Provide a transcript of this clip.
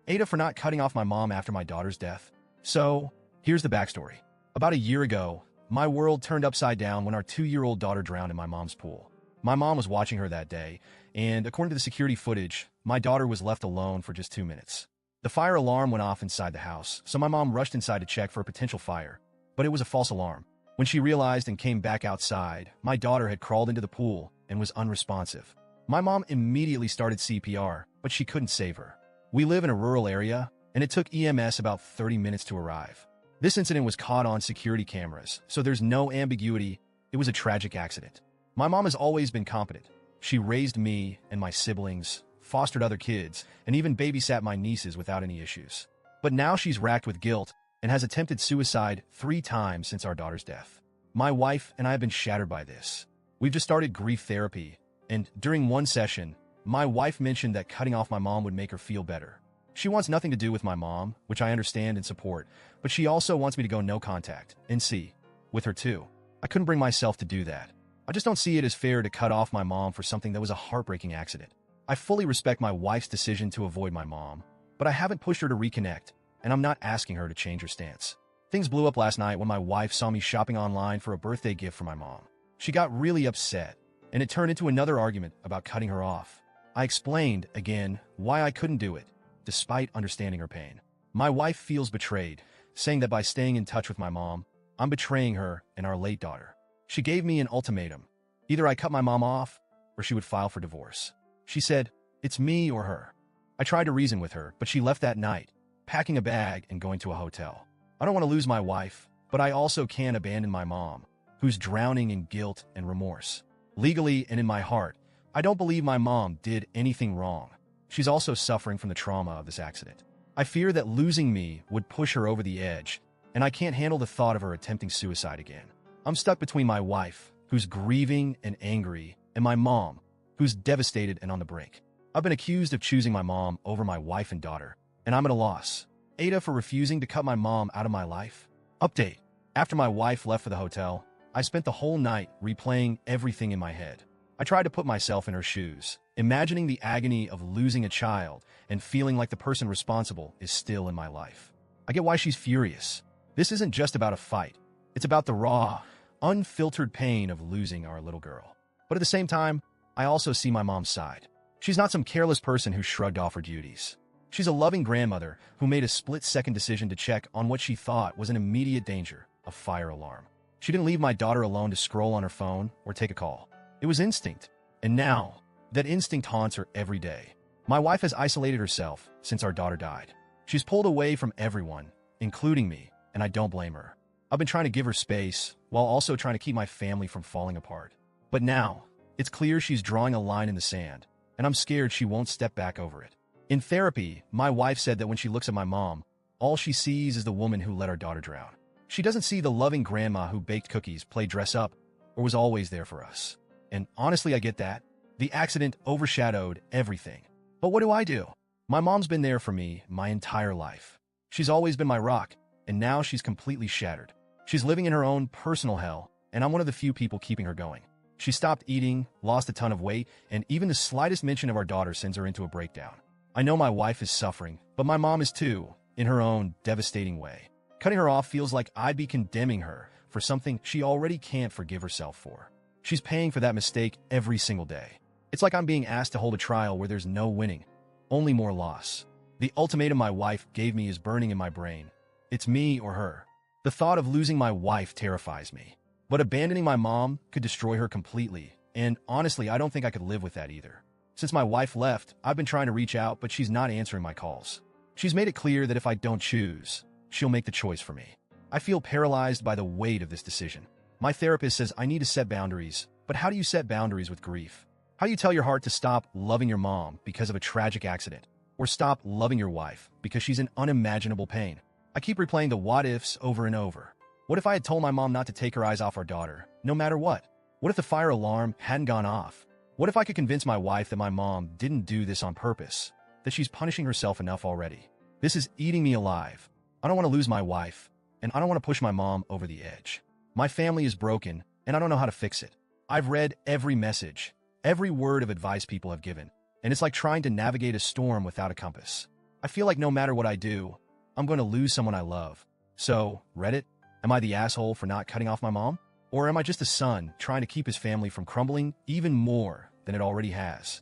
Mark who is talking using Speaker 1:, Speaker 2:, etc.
Speaker 1: AITA for not cutting off my mom after my daughter's death. So, here's the backstory. About a year ago, my world turned upside down when our 2-year-old daughter drowned in my mom's pool. My mom was watching her that day, and according to the security footage, my daughter was left alone for just 2 minutes. The fire alarm went off inside the house, so my mom rushed inside to check for a potential fire, but it was a false alarm. When she realized and came back outside, my daughter had crawled into the pool and was unresponsive. My mom immediately started CPR, but she couldn't save her. We live in a rural area, and it took EMS about 30 minutes to arrive. This incident was caught on security cameras, so there's no ambiguity. It was a tragic accident. My mom has always been competent. She raised me and my siblings, fostered other kids, and even babysat my nieces without any issues. But now she's racked with guilt and has attempted suicide 3 times since our daughter's death. My wife and I have been shattered by this. We've just started grief therapy, and during one session, my wife mentioned that cutting off my mom would make her feel better. She wants nothing to do with my mom, which I understand and support, but she also wants me to go no contact, NC, with her too. I couldn't bring myself to do that. I just don't see it as fair to cut off my mom for something that was a heartbreaking accident. I fully respect my wife's decision to avoid my mom, but I haven't pushed her to reconnect, and I'm not asking her to change her stance. Things blew up last night when my wife saw me shopping online for a birthday gift for my mom. She got really upset, and it turned into another argument about cutting her off. I explained, again, why I couldn't do it, despite understanding her pain. My wife feels betrayed, saying that by staying in touch with my mom, I'm betraying her and our late daughter. She gave me an ultimatum. Either I cut my mom off, or she would file for divorce. She said, it's me or her. I tried to reason with her, but she left that night, packing a bag and going to a hotel. I don't want to lose my wife, but I also can't abandon my mom, who's drowning in guilt and remorse. Legally and in my heart, I don't believe my mom did anything wrong. She's also suffering from the trauma of this accident. I fear that losing me would push her over the edge, and I can't handle the thought of her attempting suicide again. I'm stuck between my wife, who's grieving and angry, and my mom, who's devastated and on the brink. I've been accused of choosing my mom over my wife and daughter, and I'm at a loss. AITA for refusing to cut my mom out of my life? Update. After my wife left for the hotel, I spent the whole night replaying everything in my head. I tried to put myself in her shoes, imagining the agony of losing a child and feeling like the person responsible is still in my life. I get why she's furious. This isn't just about a fight. It's about the raw, unfiltered pain of losing our little girl. But at the same time, I also see my mom's side. She's not some careless person who shrugged off her duties. She's a loving grandmother who made a split-second decision to check on what she thought was an immediate danger, a fire alarm. She didn't leave my daughter alone to scroll on her phone or take a call. It was instinct. And now, that instinct haunts her every day. My wife has isolated herself since our daughter died. She's pulled away from everyone, including me, and I don't blame her. I've been trying to give her space, while also trying to keep my family from falling apart. But now, it's clear she's drawing a line in the sand, and I'm scared she won't step back over it. In therapy, my wife said that when she looks at my mom, all she sees is the woman who let our daughter drown. She doesn't see the loving grandma who baked cookies, played dress-up, or was always there for us. And honestly, I get that. The accident overshadowed everything. But what do? My mom's been there for me my entire life. She's always been my rock, and now she's completely shattered. She's living in her own personal hell, and I'm one of the few people keeping her going. She stopped eating, lost a ton of weight, and even the slightest mention of our daughter sends her into a breakdown. I know my wife is suffering, but my mom is too, in her own devastating way. Cutting her off feels like I'd be condemning her for something she already can't forgive herself for. She's paying for that mistake every single day. It's like I'm being asked to hold a trial where there's no winning, only more loss. The ultimatum my wife gave me is burning in my brain. It's me or her. The thought of losing my wife terrifies me. But abandoning my mom could destroy her completely, and honestly, I don't think I could live with that either. Since my wife left, I've been trying to reach out, but she's not answering my calls. She's made it clear that if I don't choose, she'll make the choice for me. I feel paralyzed by the weight of this decision. My therapist says I need to set boundaries, but how do you set boundaries with grief? How do you tell your heart to stop loving your mom because of a tragic accident, or stop loving your wife because she's in unimaginable pain? I keep replaying the what-ifs over and over. What if I had told my mom not to take her eyes off our daughter, no matter what? What if the fire alarm hadn't gone off? What if I could convince my wife that my mom didn't do this on purpose, that she's punishing herself enough already? This is eating me alive. I don't want to lose my wife, and I don't want to push my mom over the edge. My family is broken, and I don't know how to fix it. I've read every message, every word of advice people have given, and it's like trying to navigate a storm without a compass. I feel like no matter what I do, I'm going to lose someone I love. So, Reddit, am I the asshole for not cutting off my mom? Or am I just a son trying to keep his family from crumbling even more than it already has?